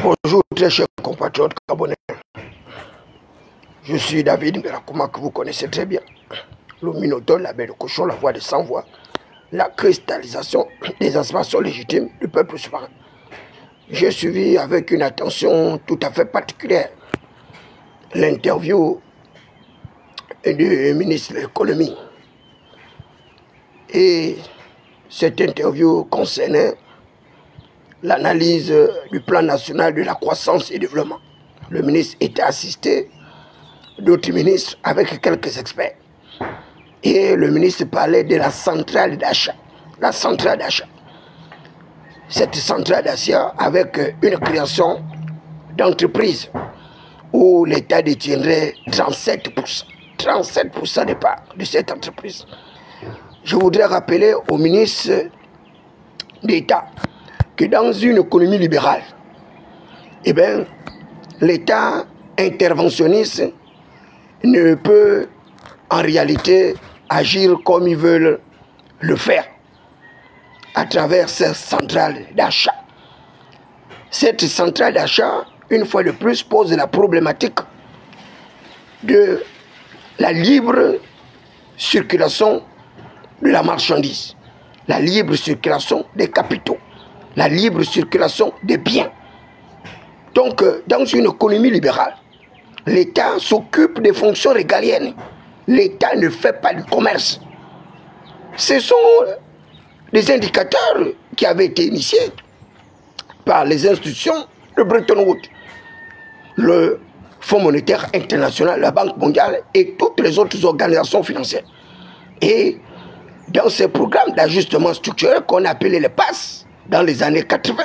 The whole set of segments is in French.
Bonjour très chers compatriotes gabonais. Je suis David Mberakouma que vous connaissez très bien. Le Minotaure, la belle cochon, la voix de sans voix, la cristallisation des aspirations légitimes du peuple souverain. J'ai suivi avec une attention tout à fait particulière l'interview du ministre de l'économie. Et cette interview concernait l'analyse du plan national de la croissance et développement. Le ministre était assisté d'autres ministres avec quelques experts. Et le ministre parlait de la centrale d'achat. La centrale d'achat. Cette centrale d'achat avec une création d'entreprise où l'État détiendrait 37%. 37% des parts de cette entreprise. Je voudrais rappeler au ministre d'État que dans une économie libérale, eh bien, l'État interventionniste ne peut en réalité agir comme ils veulent le faire à travers cette centrale d'achat. Cette centrale d'achat, une fois de plus, pose la problématique de la libre circulation de la marchandise, la libre circulation des capitaux, la libre circulation des biens. Donc, dans une économie libérale, l'État s'occupe des fonctions régaliennes. L'État ne fait pas du commerce. Ce sont des indicateurs qui avaient été initiés par les institutions de Bretton Woods, le Fonds monétaire international, la Banque mondiale et toutes les autres organisations financières. Et dans ces programmes d'ajustement structurel qu'on appelait les PASS dans les années 80,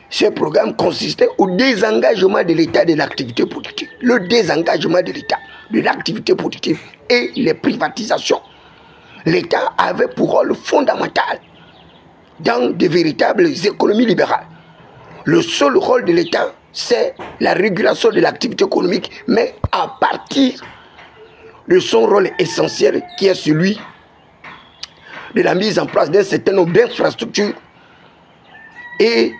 ce programme consistait au désengagement de l'État de l'activité productive. Le désengagement de l'État de l'activité productive et les privatisations. L'État avait pour rôle fondamental dans de véritables économies libérales. Le seul rôle de l'État, c'est la régulation de l'activité économique, mais à partir de son rôle essentiel qui est celui de la mise en place d'un certain nombre d'infrastructures et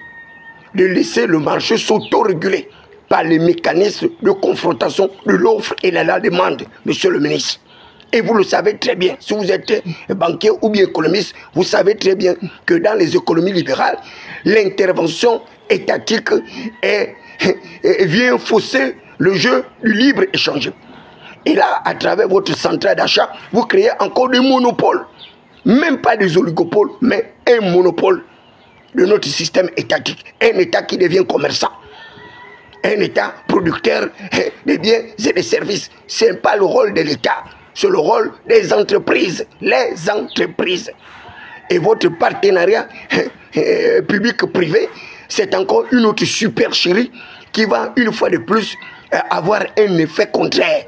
de laisser le marché s'auto-réguler par les mécanismes de confrontation de l'offre et de la demande, monsieur le ministre. Et vous le savez très bien, si vous êtes banquier ou bien économiste, vous savez très bien que dans les économies libérales, l'intervention étatique vient fausser le jeu du libre-échange. Et là, à travers votre centrale d'achat, vous créez encore des monopoles. Même pas des oligopoles, mais un monopole de notre système étatique. Un État qui devient commerçant. Un État producteur de biens et de services. Ce n'est pas le rôle de l'État, c'est le rôle des entreprises. Les entreprises. Et votre partenariat public-privé, c'est encore une autre supercherie qui va une fois de plus avoir un effet contraire.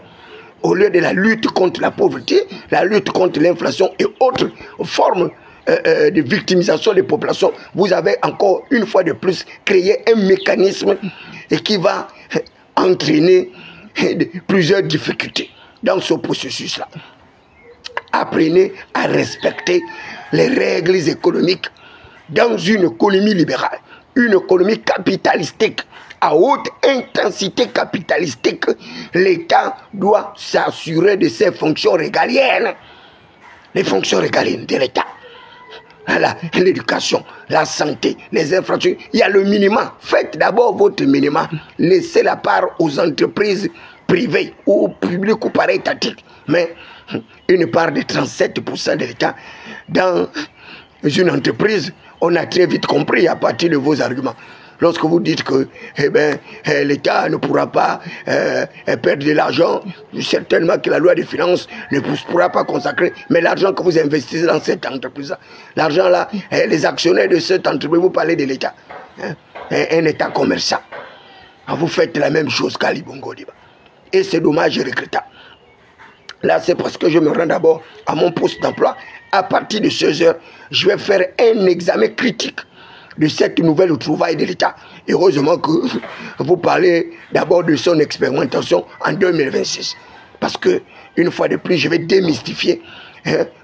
Au lieu de la lutte contre la pauvreté, la lutte contre l'inflation et autres formes de victimisation des populations, vous avez encore une fois de plus créé un mécanisme qui va entraîner plusieurs difficultés dans ce processus-là. Apprenez à respecter les règles économiques dans une économie libérale, une économie capitalistique. À haute intensité capitalistique, l'État doit s'assurer de ses fonctions régaliennes. Les fonctions régaliennes de l'État. L'éducation, la santé, les infrastructures. Il y a le minimum. Faites d'abord votre minimum. Laissez la part aux entreprises privées ou publiques ou para-étatiques. Mais une part de 37% de l'État dans une entreprise, on a très vite compris à partir de vos arguments. Lorsque vous dites que l'État ne pourra pas perdre de l'argent, certainement que la loi des finances ne pourra pas consacrer, mais l'argent que vous investissez dans cette entreprise, l'argent là, les actionnaires de cette entreprise, vous parlez de l'État, un État commerçant. Vous faites la même chose qu'Ali Bongo Ondimba. Et c'est dommage et regrettable. Là, c'est parce que je me rends d'abord à mon poste d'emploi. À partir de 16 heures, je vais faire un examen critique de cette nouvelle trouvaille de l'État. Heureusement que vous parlez d'abord de son expérimentation en 2026. Parce que, une fois de plus, je vais démystifier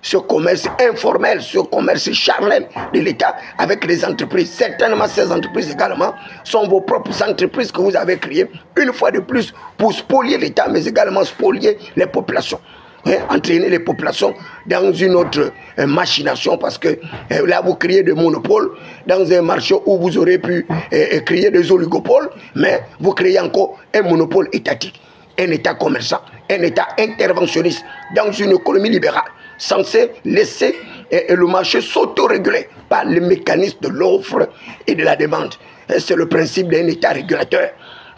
ce commerce informel, ce commerce charnel de l'État avec les entreprises. Certainement, ces entreprises également sont vos propres entreprises que vous avez créées, une fois de plus, pour spolier l'État, mais également spolier les populations. Entraîner les populations dans une autre machination, parce que là vous créez des monopoles dans un marché où vous aurez pu créer des oligopoles, mais vous créez encore un monopole étatique, un État commerçant, un État interventionniste dans une économie libérale censé laisser le marché s'autoréguler par le mécanisme de l'offre et de la demande. C'est le principe d'un État régulateur.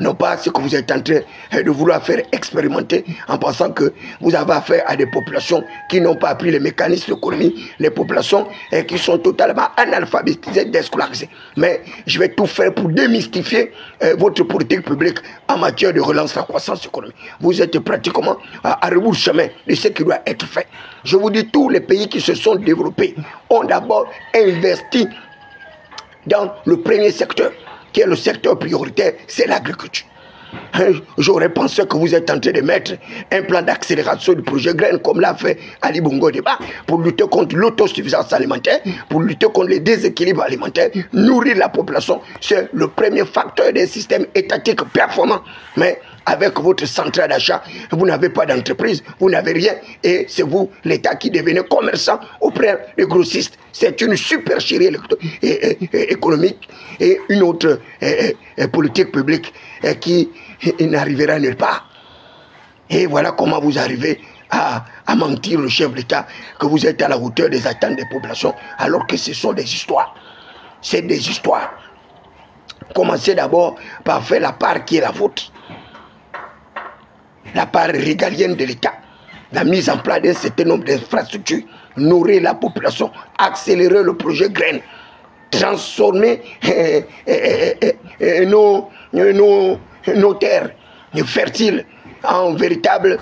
Non pas ce que vous êtes en train de vouloir faire expérimenter en pensant que vous avez affaire à des populations qui n'ont pas appris les mécanismes de l'économie, les populations qui sont totalement analphabétisées, déscolarisées. Mais je vais tout faire pour démystifier votre politique publique en matière de relance de la croissance économique. Vous êtes pratiquement à rebours chemin de ce qui doit être fait. Je vous dis, tous les pays qui se sont développés ont d'abord investi dans le premier secteur, qui est le secteur prioritaire, c'est l'agriculture. J'aurais pensé que vous êtes en train de mettre un plan d'accélération du projet Graines, comme l'a fait Ali Bongo Débat, pour lutter contre l'autosuffisance alimentaire, pour lutter contre les déséquilibres alimentaires. Nourrir la population, c'est le premier facteur d'un système étatique performant. Mais avec votre centrale d'achat, vous n'avez pas d'entreprise, vous n'avez rien, et c'est vous, l'État, qui devenez commerçant auprès des grossistes. C'est une supercherie économique et une autre politique publique qui n'arrivera nulle part. Et voilà comment vous arrivez à mentir le chef de l'État que vous êtes à la hauteur des attentes des populations, alors que ce sont des histoires. C'est des histoires. Commencez d'abord par faire la part qui est la vôtre. La part régalienne de l'État, la mise en place d'un certain nombre d'infrastructures, nourrir la population, accélérer le projet Graines, transformer nos terres fertiles en véritables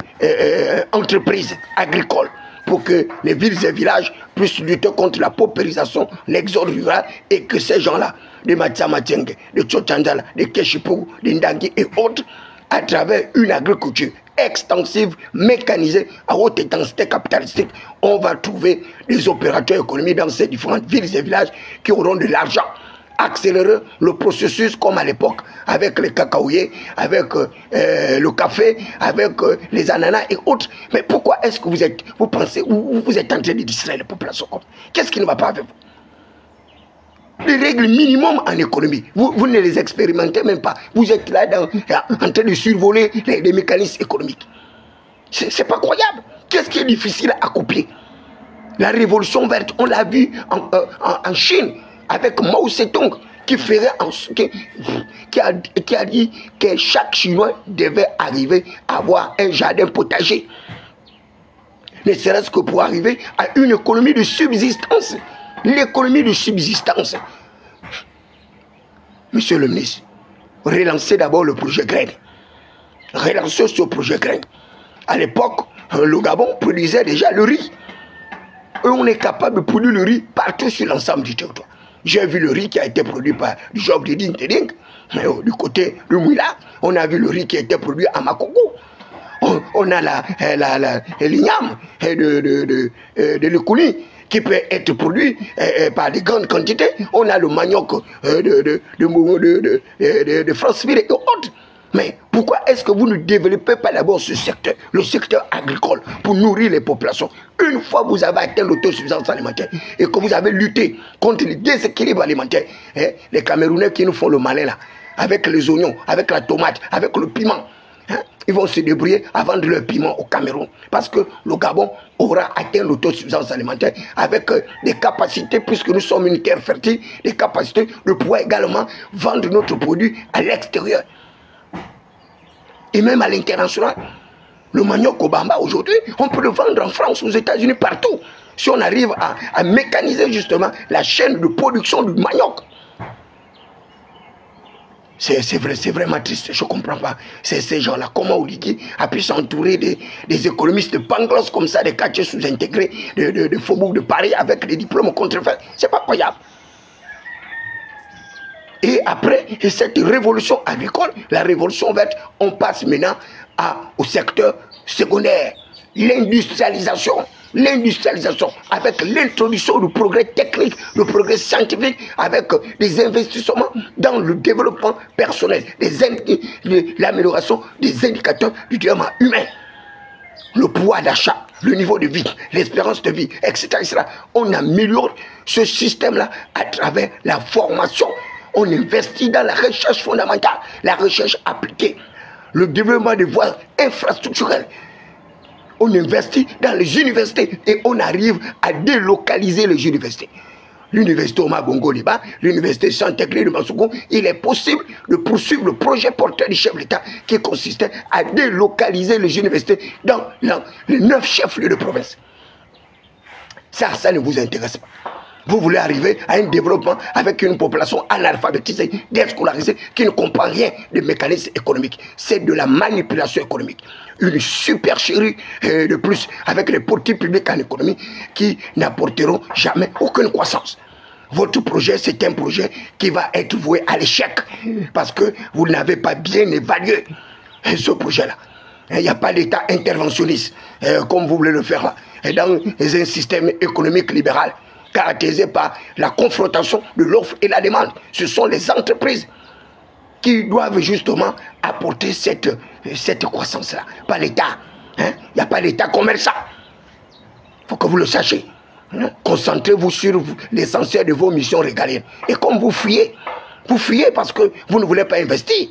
entreprises agricoles, pour que les villes et villages puissent lutter contre la paupérisation, l'exode rural, et que ces gens-là, de Matsamateng, de Tchotchandala, de Keshipou, de Ndangui et autres, à travers une agriculture extensive, mécanisée, à haute intensité capitalistique, on va trouver des opérateurs économiques dans ces différentes villes et villages qui auront de l'argent. Accélérer le processus comme à l'époque avec les cacaoyers, avec le café, avec les ananas et autres. Mais pourquoi est-ce que vous pensez, vous êtes en train de distraire les populations? Qu'est-ce qui ne va pas avec vous? Les règles minimum en économie, vous ne les expérimentez même pas. Vous êtes là en train de survoler les mécanismes économiques. C'est pas croyable. Qu'est-ce qui est difficile à copier? La révolution verte, on l'a vu en Chine avec Mao Zedong, qui a dit que chaque Chinois devait arriver à avoir un jardin potager. Ne serait-ce que pour arriver à une économie de subsistance. L'économie de subsistance. Monsieur le ministre, relancez d'abord le projet Graines. Relancez ce projet Graines. À l'époque, le Gabon produisait déjà le riz. Et on est capable de produire le riz partout sur l'ensemble du territoire. J'ai vu le riz qui a été produit par du job de Ding Teding. Mais du côté de Mouila, on a vu le riz qui a été produit à Makoko. On a l'igname de l'Écouli qui peut être produit par de grandes quantités. On a le manioc de Franceville et autres. Mais pourquoi est-ce que vous ne développez pas d'abord ce secteur, le secteur agricole, pour nourrir les populations? Une fois que vous avez atteint l'autosuffisance alimentaire et que vous avez lutté contre les déséquilibres alimentaires, les Camerounais qui nous font le malin là, avec les oignons, avec la tomate, avec le piment, ils vont se débrouiller à vendre leur piment au Cameroun. Parce que le Gabon aura atteint l'autosuffisance alimentaire avec des capacités, puisque nous sommes une terre fertile, des capacités de pouvoir également vendre notre produit à l'extérieur. Et même à l'international. Le manioc au Bamba aujourd'hui, on peut le vendre en France, aux États-Unis, partout. Si on arrive à mécaniser justement la chaîne de production du manioc. C'est vraiment triste, je ne comprends pas. C'est ces gens-là, comment Oligui a pu s'entourer des économistes de Pangloss comme ça, des quartiers sous-intégrés, de Faubourg de Paris avec des diplômes contrefaits. C'est pas croyable. Et après cette révolution agricole, la révolution verte, on passe maintenant au secteur secondaire, l'industrialisation. l'industrialisation, avec l'introduction du progrès technique, le progrès scientifique, avec des investissements dans le développement personnel, l'amélioration des indicateurs du développement humain, le pouvoir d'achat, le niveau de vie, l'espérance de vie, etc., etc. On améliore ce système-là à travers la formation. On investit dans la recherche fondamentale, la recherche appliquée, le développement des voies infrastructurelles. On investit dans les universités et on arrive à délocaliser les universités. L'université Omar Bongo Liba, l'université Santeclé de Mansoukou, il est possible de poursuivre le projet porteur du chef de l'État qui consistait à délocaliser les universités dans les 9 chefs-lieux de province. Ça ne vous intéresse pas. Vous voulez arriver à un développement avec une population analphabétisée, déscolarisée, qui ne comprend rien des mécanismes économiques. C'est de la manipulation économique. Une supercherie de plus avec les politiques publiques en économie qui n'apporteront jamais aucune croissance. Votre projet, c'est un projet qui va être voué à l'échec parce que vous n'avez pas bien évalué ce projet-là. Il n'y a pas d'État interventionniste comme vous voulez le faire là. Et dans un système économique libéral caractérisé par la confrontation de l'offre et la demande. Ce sont les entreprises qui doivent justement apporter cette croissance-là, pas l'État. Il n'y a pas d'État commerçant. Il faut que vous le sachiez. Concentrez-vous sur l'essentiel de vos missions régaliennes. Et comme vous fuyez parce que vous ne voulez pas investir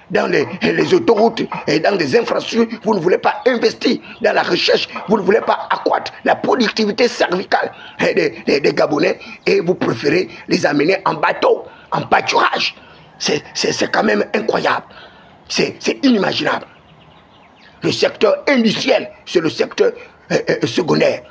dans les autoroutes et dans les infrastructures, vous ne voulez pas investir dans la recherche, vous ne voulez pas accroître la productivité cervicale des Gabonais et vous préférez les amener en bateau, en pâturage. C'est quand même incroyable, c'est inimaginable. Le secteur industriel, c'est le secteur secondaire.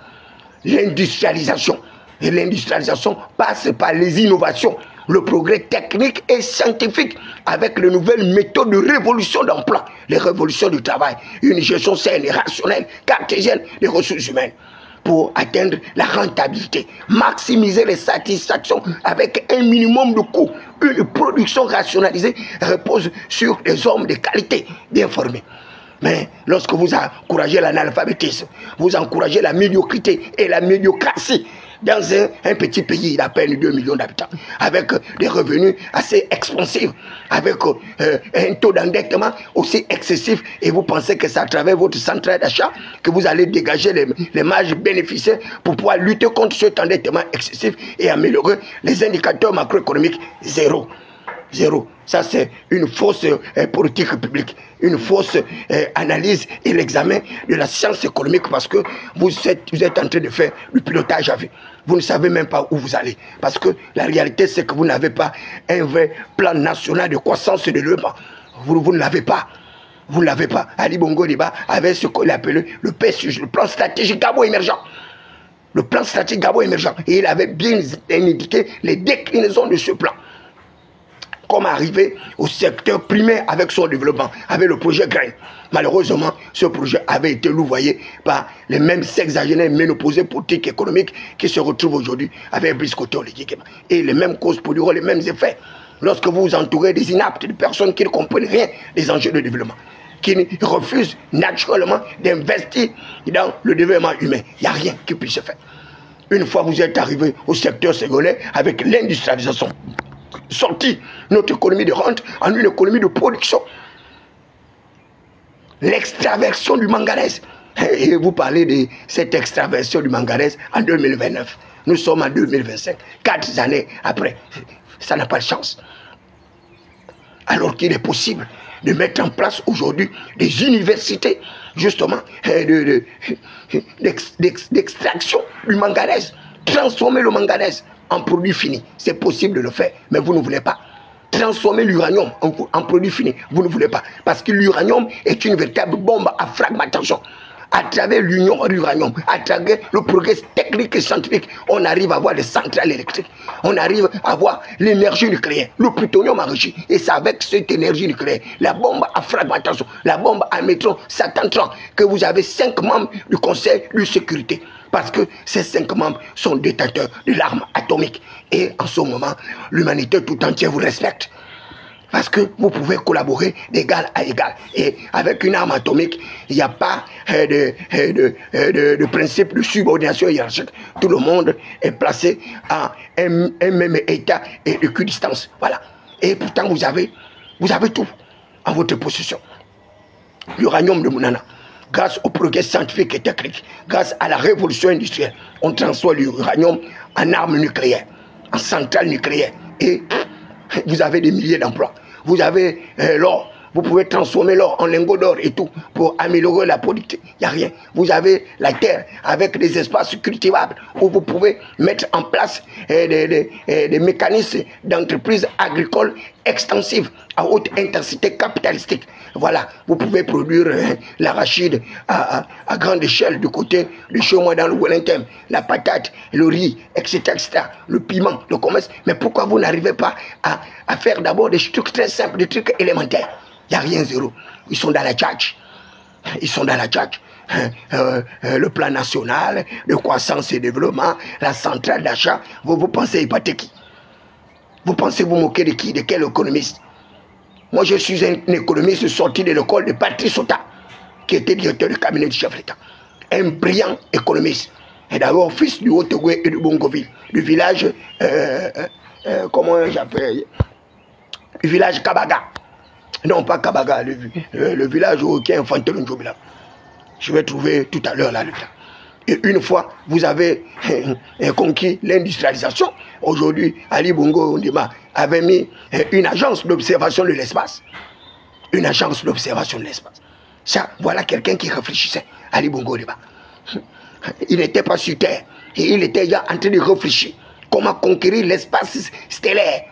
L'industrialisation. Et l'industrialisation passe par les innovations, le progrès technique et scientifique avec les nouvelles méthodes de révolution d'emploi, les révolutions du travail, une gestion saine et rationnelle, cartésienne des ressources humaines pour atteindre la rentabilité, maximiser les satisfactions avec un minimum de coûts. Une production rationalisée repose sur des hommes de qualité bien formés. Mais lorsque vous encouragez l'analphabétisme, vous encouragez la médiocrité et la médiocratie dans un petit pays d'à peine 2 millions d'habitants, avec des revenus assez expansifs, avec un taux d'endettement aussi excessif, et vous pensez que c'est à travers votre centrale d'achat que vous allez dégager les marges bénéficiaires pour pouvoir lutter contre cet endettement excessif et améliorer les indicateurs macroéconomiques, zéro. Zéro. Ça, c'est une fausse politique publique, une fausse analyse et l'examen de la science économique parce que vous êtes en train de faire du pilotage à vue. Vous ne savez même pas où vous allez. Parce que la réalité, c'est que vous n'avez pas un vrai plan national de croissance et de développement. Vous ne l'avez pas. Vous ne l'avez pas. Ali Bongo Liba avait ce qu'on appelait le PSUG, le plan stratégique Gabon émergent. Le plan stratégique Gabon émergent. Et il avait bien indiqué les déclinaisons de ce plan. Comme arriver au secteur primaire avec son développement, avec le projet Grain. Malheureusement, ce projet avait été louvoyé par les mêmes sexagénaires ménopausés politiques économiques qui se retrouvent aujourd'hui avec Brice Koto et les mêmes causes produiront les mêmes effets. Lorsque vous vous entourez des inaptes, des personnes qui ne comprennent rien des enjeux de développement, qui refusent naturellement d'investir dans le développement humain, il n'y a rien qui puisse se faire. Une fois que vous êtes arrivé au secteur secondaire avec l'industrialisation, sorti notre économie de rente en une économie de production. L'extraversion du manganèse. Et vous parlez de cette extraversion du manganèse en 2029. Nous sommes en 2025. 4 années après. Ça n'a pas de chance. Alors qu'il est possible de mettre en place aujourd'hui des universités, justement, d'extraction du manganèse. Transformer le manganèse en produit fini. C'est possible de le faire, mais vous ne voulez pas. Transformer l'uranium en produit fini, vous ne voulez pas. Parce que l'uranium est une véritable bombe à fragmentation. À travers l'union de l'uranium, à travers le progrès technique et scientifique, on arrive à avoir des centrales électriques. On arrive à avoir l'énergie nucléaire, le plutonium enrichi. Et c'est avec cette énergie nucléaire, la bombe à fragmentation, la bombe à neutron Satan-30, que vous avez 5 membres du Conseil de sécurité. Parce que ces 5 membres sont détenteurs de l'arme atomique. Et en ce moment, l'humanité tout entière vous respecte. Parce que vous pouvez collaborer d'égal à égal. Et avec une arme atomique, il n'y a pas de principe de subordination hiérarchique. Tout le monde est placé à un même état et équidistance. Voilà. Et pourtant, vous avez tout en votre possession. L'uranium de Mounana, grâce au progrès scientifique et technique, grâce à la révolution industrielle, on transforme l'uranium en arme nucléaire, en centrale nucléaire. Et vous avez des milliers d'emplois. Vous avez l'or. Vous pouvez transformer l'or en lingots d'or et tout pour améliorer la productivité. Il n'y a rien. Vous avez la terre avec des espaces cultivables où vous pouvez mettre en place des mécanismes d'entreprise agricole extensives à haute intensité capitalistique. Voilà, vous pouvez produire l'arachide à grande échelle du côté de chez moi dans le Wellington, la patate, le riz, etc., etc., le piment, le commerce. Mais pourquoi vous n'arrivez pas à faire d'abord des trucs très simples, des trucs élémentaires? Il n'y a rien, zéro. Ils sont dans la tchatch. Ils sont dans la tchatch. Le plan national de croissance et développement, la centrale d'achat. Vous pensez épater qui? Vous pensez vous moquer de qui? De quel économiste? Moi, je suis un économiste sorti de l'école de Patrice Sota, qui était directeur du cabinet du chef de l'État. Un brillant économiste. Et d'abord, fils du Haut-Togo et du Bongoville, du village, comment j'appelle? Du village Kabaga. Non, pas Kabaga, le village qui est infanté le Njobila. Je vais trouver tout à l'heure là. Et une fois, vous avez conquis l'industrialisation. Aujourd'hui, Ali Bongo Ondima avait mis une agence d'observation de l'espace. Une agence d'observation de l'espace. Ça, voilà quelqu'un qui réfléchissait. Ali Bongo Ondima. Il n'était pas sur Terre. Et il était déjà en train de réfléchir. Comment conquérir l'espace stellaire.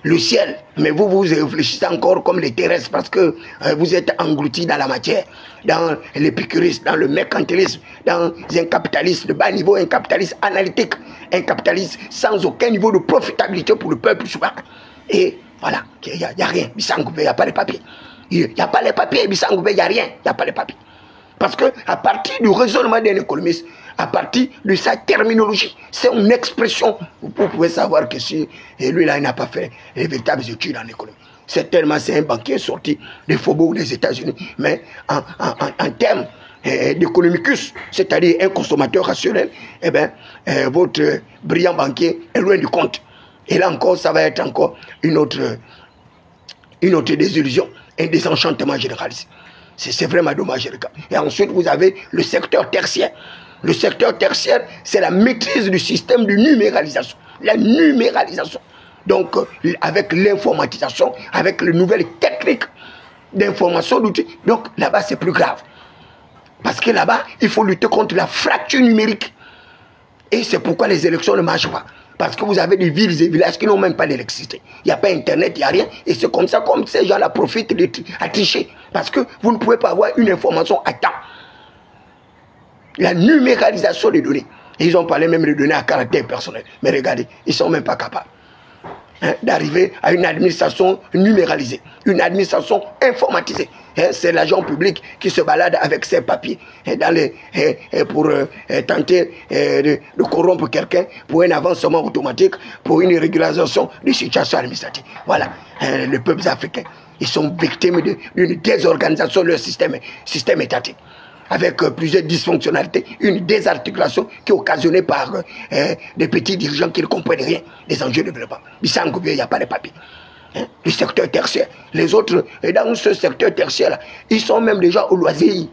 Le ciel, mais vous réfléchissez encore comme les terrestres parce que vous êtes engloutis dans la matière, dans l'épicurisme, dans le mercantilisme, dans un capitalisme de bas niveau, un capitalisme analytique, un capitalisme sans aucun niveau de profitabilité pour le peuple souverain. Et voilà, il n'y a rien, Bissangoubé, il n'y a pas les papiers. Il n'y a pas les papiers, Bissangoubé, il n'y a rien, il n'y a pas les papiers. Parce qu'à partir du raisonnement d'un économiste, à partir de sa terminologie, c'est une expression. Vous pouvez savoir que si lui-là, il n'a pas fait les véritables études en économie. Certainement, c'est un banquier sorti des faubourgs des États-Unis. Mais en termes d'économicus, c'est-à-dire un consommateur rationnel, eh bien, votre brillant banquier est loin du compte. Et là encore, ça va être encore une autre désillusion, un désenchantement généralisé. C'est vraiment dommage. Et ensuite, vous avez le secteur tertiaire. Le secteur tertiaire, c'est la maîtrise du système de numéralisation. La numéralisation. Donc, avec l'informatisation, avec les nouvelles techniques d'information d'outils. Donc, là-bas, c'est plus grave. Parce que là-bas, il faut lutter contre la fracture numérique. Et c'est pourquoi les élections ne marchent pas. Parce que vous avez des villes et villages qui n'ont même pas d'électricité. Il n'y a pas Internet, il n'y a rien. Et c'est comme ça, comme ces gens-là profitent à tricher. Parce que vous ne pouvez pas avoir une information à temps. La numéralisation des données. Et ils ont parlé même de données à caractère personnel. Mais regardez, ils ne sont même pas capables d'arriver à une administration numéralisée, une administration informatisée. C'est l'agent public qui se balade avec ses papiers pour tenter de corrompre quelqu'un pour un avancement automatique, pour une régularisation de situation administrative. Voilà, les peuples africains, ils sont victimes d'une désorganisation de leur système étatique, avec plusieurs dysfonctionnalités, une désarticulation qui est occasionnée par des petits dirigeants qui ne comprennent rien des enjeux de développement. Bissangoubé, il n'y a pas de papier. Le secteur tertiaire. Les autres, dans ce secteur tertiaire-là, ils sont même déjà au loisir.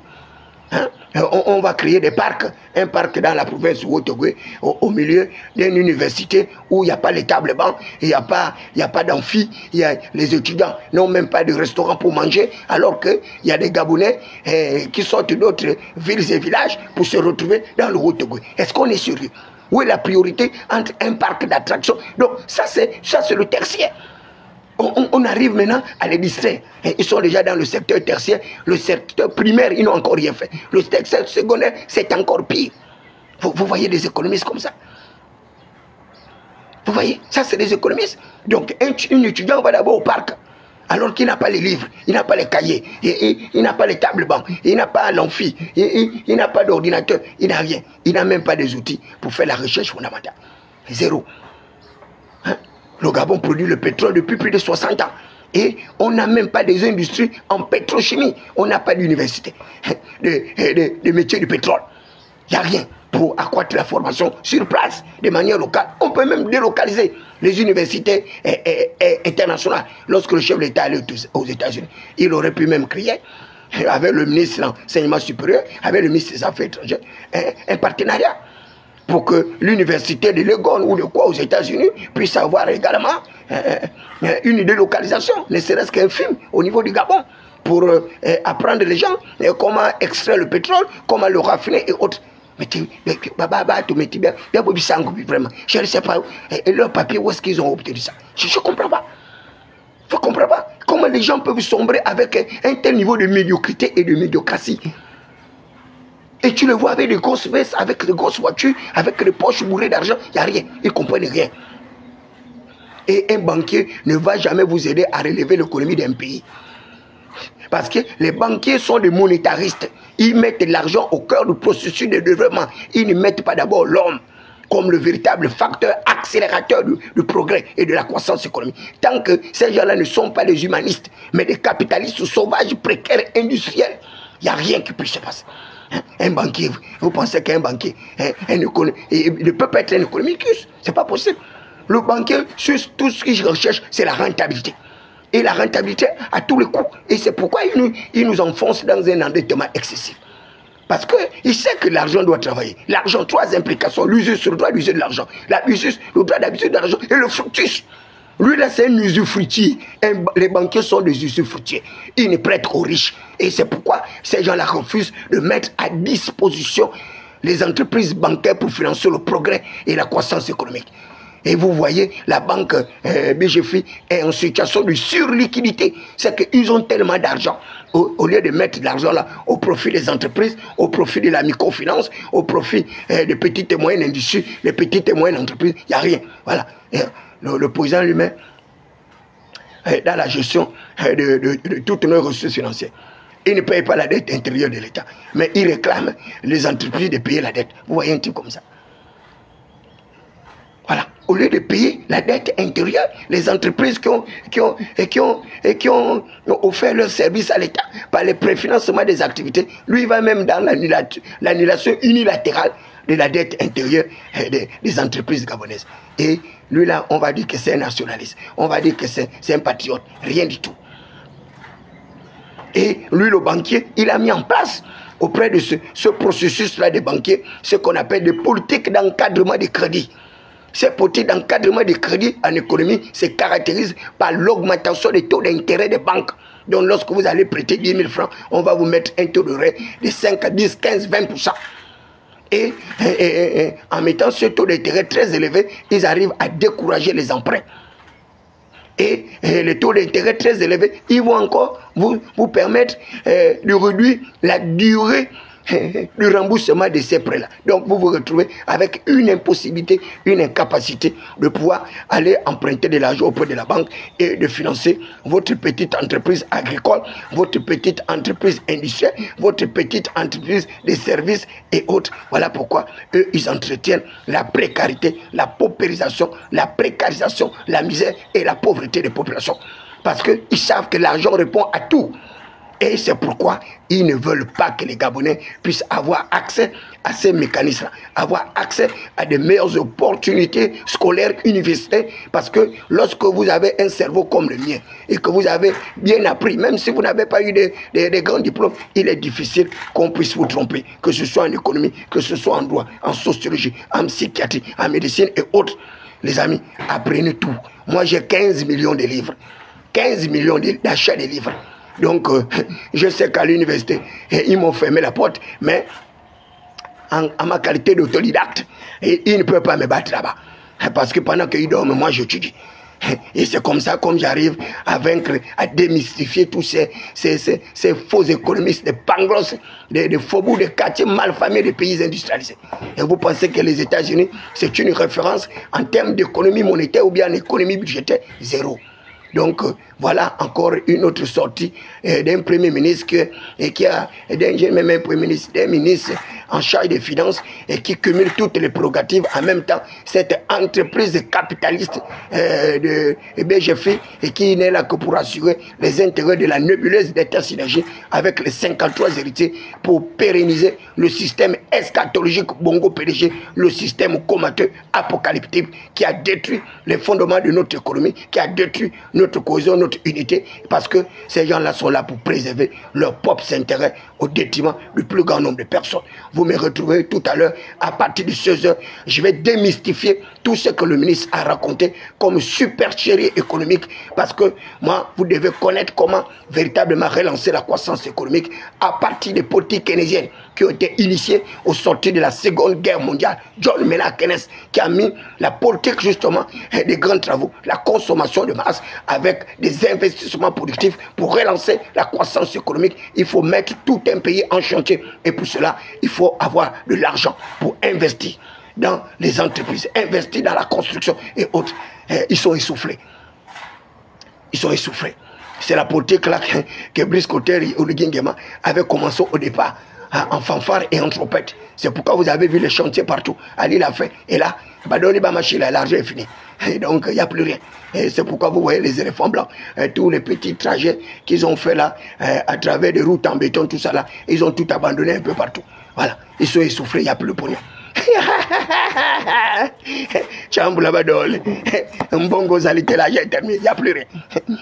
On va créer des parcs, un parc dans la province de Haut-Togo, au milieu d'une université où il n'y a pas les tables bancs, il n'y a pas d'amphi, les étudiants n'ont même pas de restaurant pour manger, alors qu'il y a des Gabonais qui sortent d'autres villes et villages pour se retrouver dans le Haut-Togo. Est-ce qu'on est sérieux? Où est la priorité entre un parc d'attractions? Donc ça c'est le tertiaire. On arrive maintenant à les distraire. Ils sont déjà dans le secteur tertiaire. Le secteur primaire, ils n'ont encore rien fait. Le secteur secondaire, c'est encore pire. Vous voyez des économistes comme ça? Vous voyez? Ça, c'est des économistes. Donc, un étudiant va d'abord au parc, alors qu'il n'a pas les livres, il n'a pas les cahiers, il n'a pas les tables bancs, il n'a pas l'amphi, il n'a pas d'ordinateur, il n'a rien. Il n'a même pas des outils pour faire la recherche fondamentale. Zéro. Le Gabon produit le pétrole depuis plus de 60 ans. Et on n'a même pas des industries en pétrochimie. On n'a pas d'université, de métiers du pétrole. Il n'y a rien pour accroître la formation sur place, de manière locale. On peut même délocaliser les universités internationales. Lorsque le chef de l'État allait aux États-Unis, il aurait pu même crier, avec le ministre de l'Enseignement supérieur, avec le ministre des Affaires étrangères, un partenariat pour que l'université de Legon ou de quoi aux États-Unis puisse avoir également une délocalisation, ne serait-ce qu'un film au niveau du Gabon, pour apprendre les gens comment extraire le pétrole, comment le raffiner et autres. Mais vraiment, je ne sais pas, et leur papier, où est-ce qu'ils ont obtenu ça? Je ne comprends pas. Je ne comprends pas comment les gens peuvent sombrer avec un tel niveau de médiocrité et de médiocratie. Et tu le vois avec des grosses vestes, avec des grosses voitures, avec des poches bourrées d'argent, il n'y a rien, ils ne comprennent rien. Et un banquier ne va jamais vous aider à relever l'économie d'un pays. Parce que les banquiers sont des monétaristes. Ils mettent l'argent au cœur du processus de développement. Ils ne mettent pas d'abord l'homme comme le véritable facteur accélérateur du progrès et de la croissance économique. Tant que ces gens-là ne sont pas des humanistes, mais des capitalistes sauvages, précaires, industriels, il n'y a rien qui puisse se passer. Un banquier, vous pensez qu'un banquier il ne peut pas être un économicus? C'est pas possible. Le banquier, tout ce qu'il recherche, c'est la rentabilité. Et la rentabilité à tous les coups. Et c'est pourquoi il nous enfonce dans un endettement excessif. Parce qu'il sait que l'argent doit travailler. L'argent, 3 implications. L'usure sur le droit d'user de l'argent. Le droit d'habitude de l'argent et le fructus. Lui, là, c'est un usufruitier. Les banquiers sont des usufruitiers. Ils ne prêtent aux riches. Et c'est pourquoi ces gens-là refusent de mettre à disposition les entreprises bancaires pour financer le progrès et la croissance économique. Et vous voyez, la banque BGFI est en situation de surliquidité. C'est qu'ils ont tellement d'argent. Au lieu de mettre de l'argent là au profit des entreprises, au profit de la microfinance, au profit des petites et moyennes industries, des petites et moyennes entreprises, il n'y a rien. Voilà. Le président lui-même, dans la gestion de toutes nos ressources financières, il ne paye pas la dette intérieure de l'État. Mais il réclame les entreprises de payer la dette. Vous voyez un type comme ça. Voilà. Au lieu de payer la dette intérieure, les entreprises qui ont offert leur service à l'État par le préfinancement des activités, lui va même dans l'annulation unilatérale de la dette intérieure des entreprises gabonaises. Et lui là, on va dire que c'est un nationaliste, on va dire que c'est un patriote, rien du tout. Et lui, le banquier, il a mis en place auprès de ce processus-là des banquiers, ce qu'on appelle des politiques d'encadrement des crédits. Ces politiques d'encadrement des crédits en économie se caractérisent par l'augmentation des taux d'intérêt des banques. Donc lorsque vous allez prêter 10 000 francs, on va vous mettre un taux de 5 à 10, 15, 20%. Et en mettant ce taux d'intérêt très élevé, ils arrivent à décourager les emprunts. Et les taux d'intérêt très élevés, ils vont encore vous permettre de réduire la durée du remboursement de ces prêts-là. Donc vous vous retrouvez avec une impossibilité, une incapacité de pouvoir aller emprunter de l'argent auprès de la banque et de financer votre petite entreprise agricole, votre petite entreprise industrielle, votre petite entreprise de services et autres. Voilà pourquoi eux, ils entretiennent la précarité, la paupérisation, la précarisation, la misère et la pauvreté des populations. Parce qu'ils savent que l'argent répond à tout. Et c'est pourquoi ils ne veulent pas que les Gabonais puissent avoir accès à ces mécanismes-là, avoir accès à de meilleures opportunités scolaires, universitaires, parce que lorsque vous avez un cerveau comme le mien et que vous avez bien appris, même si vous n'avez pas eu des grands diplômes, il est difficile qu'on puisse vous tromper, que ce soit en économie, que ce soit en droit, en sociologie, en psychiatrie, en médecine et autres. Les amis, apprenez tout. Moi, j'ai 15 millions de livres, 15 millions d'achats de livres. Donc, je sais qu'à l'université, ils m'ont fermé la porte, mais en ma qualité d'autodidacte, ils ne peuvent pas me battre là-bas. Parce que pendant qu'ils dorment, moi j'étudie. Et c'est comme ça comme j'arrive à vaincre, à démystifier tous ces faux économistes, des panglos, des faubourgs, des quartiers malfamés des pays industrialisés. Et vous pensez que les États-Unis, c'est une référence en termes d'économie monétaire ou bien en économie budgétaire? Zéro. Donc, Voilà encore une autre sortie d'un Premier ministre qui a, même un Premier ministre, d'un ministre en charge des finances et qui cumule toutes les prérogatives en même temps. Cette entreprise capitaliste de BGFI et qui n'est là que pour assurer les intérêts de la nébuleuse d'État synergie avec les 53 héritiers pour pérenniser le système eschatologique Bongo PDG, le système comateux apocalyptique qui a détruit les fondements de notre économie, qui a détruit notre cohésion, notre unité, parce que ces gens-là sont là pour préserver leurs propres intérêts au détriment du plus grand nombre de personnes. Vous me retrouvez tout à l'heure à partir de 16h. Je vais démystifier tout ce que le ministre a raconté comme supercherie économique, parce que moi, vous devez connaître comment véritablement relancer la croissance économique à partir des politiques keynésiennes qui ont été initiées au sortir de la Seconde Guerre mondiale. John Maynard Keynes qui a mis la politique justement des grands travaux, la consommation de masse avec des investissements productifs pour relancer la croissance économique. Il faut mettre tout un pays en chantier et pour cela, il faut avoir de l'argent pour investir dans les entreprises, investir dans la construction et autres. Ils sont essoufflés. Ils sont essoufflés. C'est la politique là que Brice Kotter et Oligui Nguema avaient commencé au départ en fanfare et en trompette. C'est pourquoi vous avez vu les chantiers partout. Ali l'a fait. Et là, Badoni Bamachi, l'argent est fini. Et donc, il n'y a plus rien. Et c'est pourquoi vous voyez les éléphants blancs, tous les petits trajets qu'ils ont fait là, à travers des routes en béton, tout ça là, ils ont tout abandonné un peu partout. Voilà. Ils sont essoufflés, il n'y a plus le pognon. Il n'y a plus rien.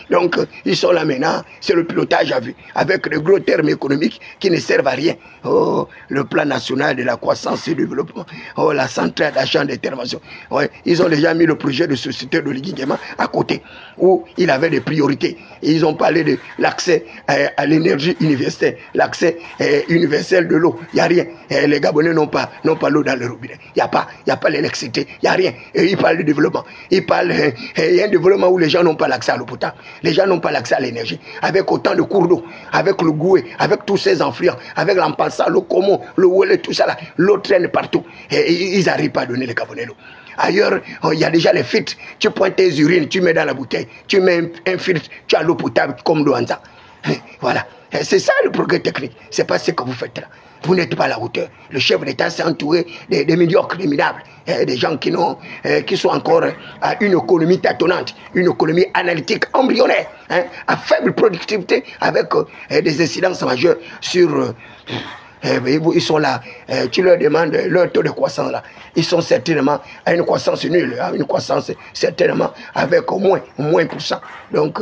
Donc, ils sont là maintenant. C'est le pilotage à vue, avec de gros termes économiques qui ne servent à rien. Oh, le plan national de la croissance et du développement. Oh, la centrale d'achat d'intervention. Ouais, ils ont déjà mis le projet de société d'Oligui Nguema à côté, où il avait des priorités. Ils ont parlé de l'accès à l'énergie universelle, l'accès universel de l'eau. Il n'y a rien. Les Gabonais n'ont pas l'eau dans le robinet. Il n'y a pas l'électricité, il n'y a rien. Et ils parlent de développement. Ils parlent il y a un développement où les gens n'ont pas l'accès à l'eau potable. Les gens n'ont pas l'accès à l'énergie. Avec autant de cours d'eau, avec le Goué, avec tous ces enfluents, avec l'Ampassa, le Komo, le Ouélé, tout ça là, l'eau traîne partout. Et ils n'arrivent pas à donner les Gabonais l'eau. Ailleurs, il y a déjà les filtres. Tu prends tes urines, tu mets dans la bouteille, tu mets un filtre, tu as l'eau potable comme Douanza. Voilà. C'est ça le progrès technique. C'est pas ce que vous faites là. Vous n'êtes pas à la hauteur. Le chef d'État s'est entouré des médiocres, des minables, des gens qui sont encore à une économie tâtonnante, une économie analytique embryonnaire, à faible productivité, avec des incidences majeures sur... ils sont là, tu leur demandes leur taux de croissance là. Ils sont certainement à une croissance nulle, à une croissance certainement avec au moins %. Donc,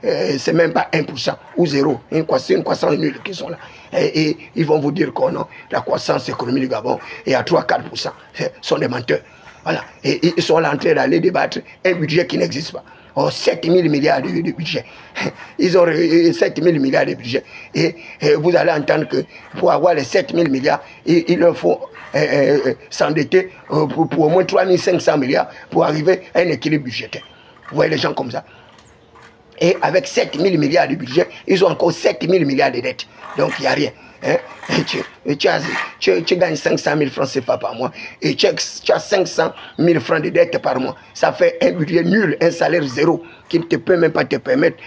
c'est même pas 1% ou 0, une croissance nulle qui sont là. Et ils vont vous dire que non, la croissance économique du Gabon est à 3-4%. Ce sont des menteurs. Voilà. Et ils sont là en train d'aller débattre un budget qui n'existe pas. Oh, 7 000 milliards de budget. Ils ont 7 000 milliards de budget. Et vous allez entendre que pour avoir les 7 000 milliards, il leur faut s'endetter pour au moins 3 500 milliards pour arriver à un équilibre budgétaire. Vous voyez les gens comme ça. Et avec 7 000 milliards de budget, ils ont encore 7 000 milliards de dettes. Donc il n'y a rien. Tu gagnes 500 000 francs CFA par mois et tu as 500 000 francs de dette par mois. Ça fait un budget nul, un salaire zéro qui ne te peut même pas te permettre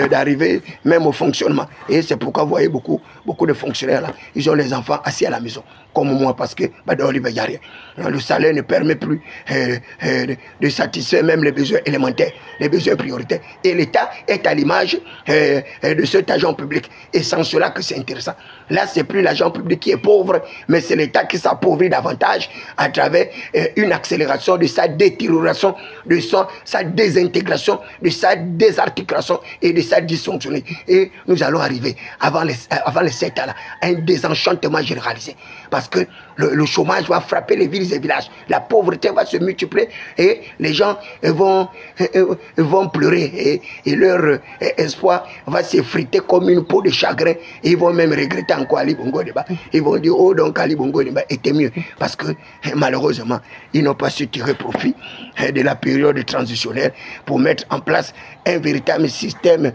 d'arriver même au fonctionnement. Et c'est pourquoi vous voyez beaucoup de fonctionnaires là, ils ont les enfants assis à la maison, comme moi, parce que il n'y a rien. Le salaire ne permet plus de satisfaire même les besoins élémentaires, les besoins prioritaires. Et l'État est à l'image de cet agent public. Et sans cela que c'est intéressant. Là, c'est plus l'agent public qui est pauvre, mais c'est l'État qui s'appauvrit davantage à travers une accélération de sa détérioration, de sa désintégration, de sa désarticulation et de sa dysfonctionnalité. Et nous allons arriver, avant les 7 ans, là, à un désenchantement généralisé. Parce que le chômage va frapper les villes et villages. La pauvreté va se multiplier et les gens vont pleurer et leur espoir va s'effriter comme une peau de chagrin. Et ils vont même regretter encore Ali Bongo Ondimba. Ils vont dire, oh donc Ali Bongo Ondimba était mieux. Parce que malheureusement, ils n'ont pas su tirer profit de la période transitionnelle pour mettre en place un véritable système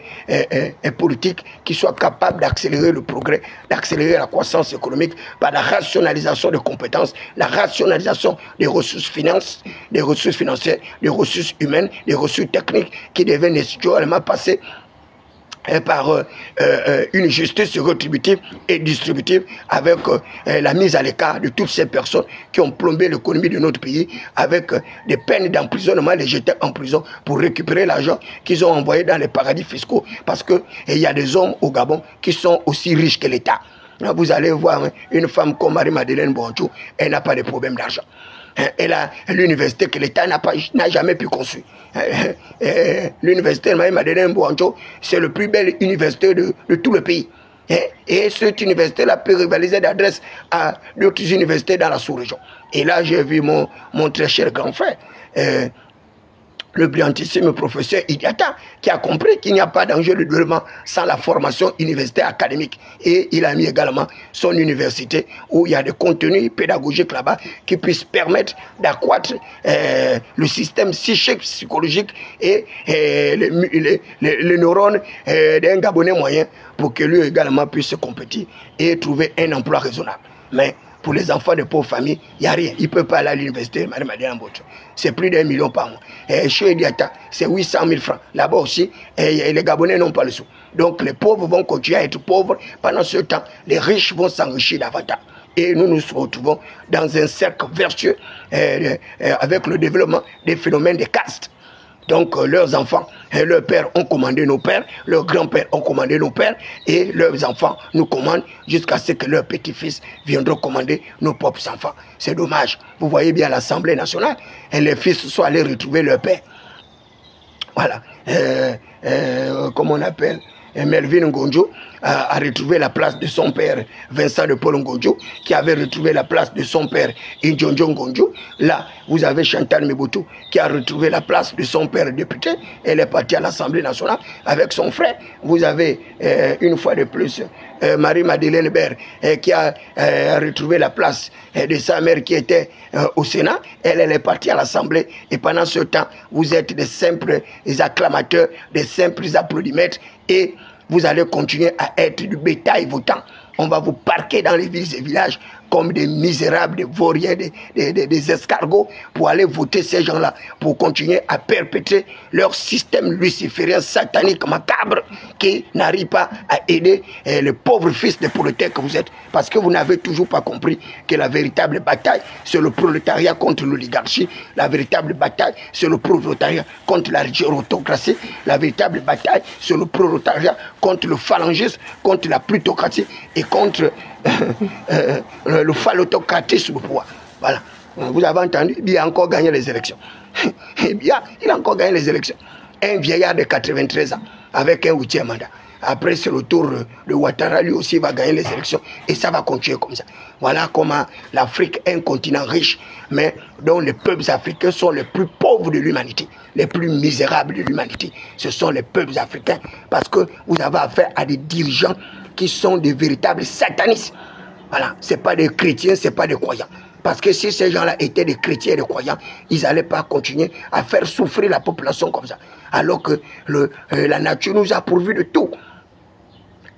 politique qui soit capable d'accélérer le progrès, d'accélérer la croissance économique par la rationalisation de compétences, la rationalisation des ressources financières, des ressources humaines, des ressources techniques qui devaient nécessairement passer par une justice rétributive et distributive avec la mise à l'écart de toutes ces personnes qui ont plombé l'économie de notre pays avec des peines d'emprisonnement, les jeter en prison pour récupérer l'argent qu'ils ont envoyé dans les paradis fiscaux parce qu'il y a des hommes au Gabon qui sont aussi riches que l'État. Vous allez voir une femme comme Marie-Madeleine Bonjou, elle n'a pas de problème d'argent. Elle a l'université que l'État n'a jamais pu construire. L'université de Marie-Madeleine Bonjou, c'est le plus belle université de tout le pays. Et cette université-là peut rivaliser d'adresse à d'autres universités dans la sous-région. Et là, j'ai vu mon très cher grand frère, le brillantissime professeur Idiata, qui a compris qu'il n'y a pas d'enjeu de développement sans la formation universitaire académique. Et il a mis également son université où il y a des contenus pédagogiques là-bas qui puissent permettre d'accroître le système psychique, psychologique et les neurones d'un Gabonais moyen pour que lui également puisse compétir et trouver un emploi raisonnable. Mais pour les enfants de pauvres familles, il n'y a rien. Ils ne peuvent pas aller à l'université, Madame Mbotcho. C'est plus d'1 million par mois. Et chez Ediata, c'est 800 000 francs. Là-bas aussi, les Gabonais n'ont pas le sou. Donc les pauvres vont continuer à être pauvres. Pendant ce temps, les riches vont s'enrichir davantage. Et nous nous retrouvons dans un cercle vertueux avec le développement des phénomènes de caste. Donc leurs enfants et leurs pères ont commandé nos pères, leurs grands-pères ont commandé nos pères, et leurs enfants nous commandent jusqu'à ce que leurs petits-fils viendront commander nos propres enfants. C'est dommage. Vous voyez bien l'Assemblée nationale, et les fils sont allés retrouver leur père. Voilà. Comment on appelle Melvin Ngonjo a retrouvé la place de son père Vincent de Paul Ngonjo, qui avait retrouvé la place de son père Indjonjo Ngonjo. Là, vous avez Chantal Meboutou qui a retrouvé la place de son père député. Elle est partie à l'Assemblée nationale avec son frère. Vous avez une fois de plus Marie-Madeleine Ber qui a retrouvé la place de sa mère qui était au Sénat. Elle est partie à l'Assemblée, et pendant ce temps, vous êtes des simples acclamateurs, des simples applaudimètres, et vous allez continuer à être du bétail votant. On va vous parquer dans les villes et villages comme des misérables, des vauriens, des escargots, pour aller voter ces gens-là, pour continuer à perpétrer leur système luciférien, satanique, macabre, qui n'arrive pas à aider les pauvres fils des prolétaires que vous êtes. Parce que vous n'avez toujours pas compris que la véritable bataille, c'est le prolétariat contre l'oligarchie. La véritable bataille, c'est le prolétariat contre la gérotocratie. La véritable bataille, c'est le prolétariat contre le phalangisme, contre la plutocratie et contre le phallotocratisme au pouvoir. Voilà. Vous avez entendu, il a encore gagné les élections. Il a encore gagné les élections. Un vieillard de 93 ans, avec un 8e mandat. Après, c'est le tour de Ouattara, lui aussi va gagner les élections. Et ça va continuer comme ça. Voilà comment l'Afrique est un continent riche, mais dont les peuples africains sont les plus pauvres de l'humanité, les plus misérables de l'humanité. Ce sont les peuples africains. Parce que vous avez affaire à des dirigeants qui sont des véritables satanistes. Voilà, ce n'est pas des chrétiens, ce n'est pas des croyants. Parce que si ces gens-là étaient des chrétiens et des croyants, ils n'allaient pas continuer à faire souffrir la population comme ça. Alors que la nature nous a pourvu de tout.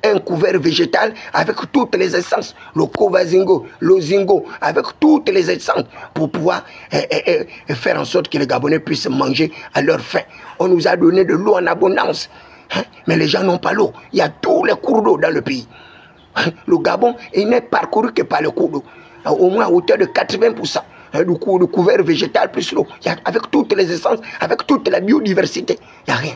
Un couvert végétal avec toutes les essences, le kovazingo, le zingo, avec toutes les essences pour pouvoir faire en sorte que les Gabonais puissent manger à leur faim. On nous a donné de l'eau en abondance, mais les gens n'ont pas l'eau. Il y a tous les cours d'eau dans le pays. Le Gabon, il n'est parcouru que par le cours d'eau, au moins à hauteur de 80%. Du couvert végétal plus l'eau, avec toutes les essences, avec toute la biodiversité, il n'y a rien.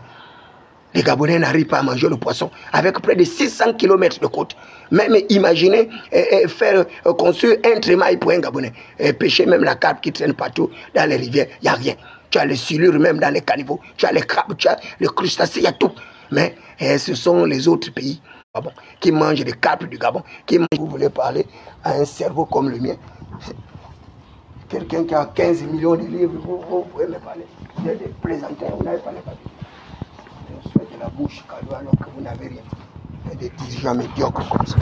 Les Gabonais n'arrivent pas à manger le poisson avec près de 600 km de côte. Même imaginez faire construire un trémail pour un Gabonais. Pêcher même la carpe qui traîne partout dans les rivières, il n'y a rien. Tu as les silures même dans les caniveaux, tu as les crabes, tu as les crustacés, il y a tout. Mais ce sont les autres pays qui mangent des carpes du Gabon. Vous voulez parler à un cerveau comme le mien, quelqu'un qui a 15 millions de livres, vous pouvez me parler. Vous êtes des plaisantins, vous n'avez pas les papiers. De la bouche cadeau alors que vous n'avez rien. Il y a des dirigeants médiocres comme ça.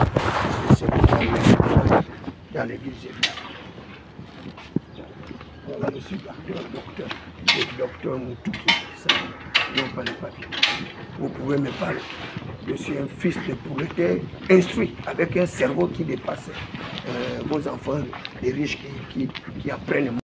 C'est dans les villes et villages. Je suis docteur Moutouki, ça, non pas les papiers. Vous pouvez me parler. Je suis un fils de prolétaire instruit, avec un cerveau qui dépasse vos enfants, des riches qui apprennent